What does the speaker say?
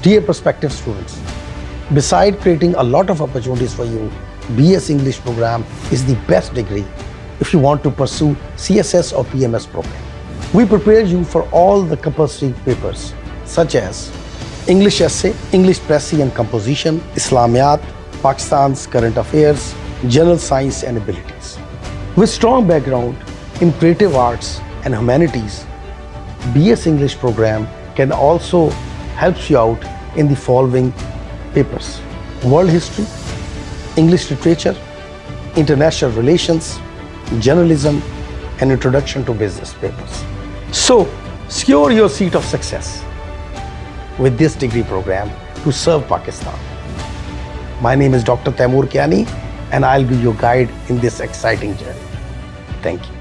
Dear prospective students, beside creating a lot of opportunities for you, BS English program is the best degree if you want to pursue CSS or PMS program. We prepare you for all the compulsory papers such as English essay, English Pressy and Composition, Islamiyat, Pakistan's current affairs, general science and abilities. With strong background in creative arts and humanities, BS English program can also help you out in the following papers: World History, English Literature, International Relations, Journalism, and Introduction to Business papers. So, secure your seat of success with this degree program to serve Pakistan. My name is Dr. Taimur Kiani, and I'll be your guide in this exciting journey. Thank you.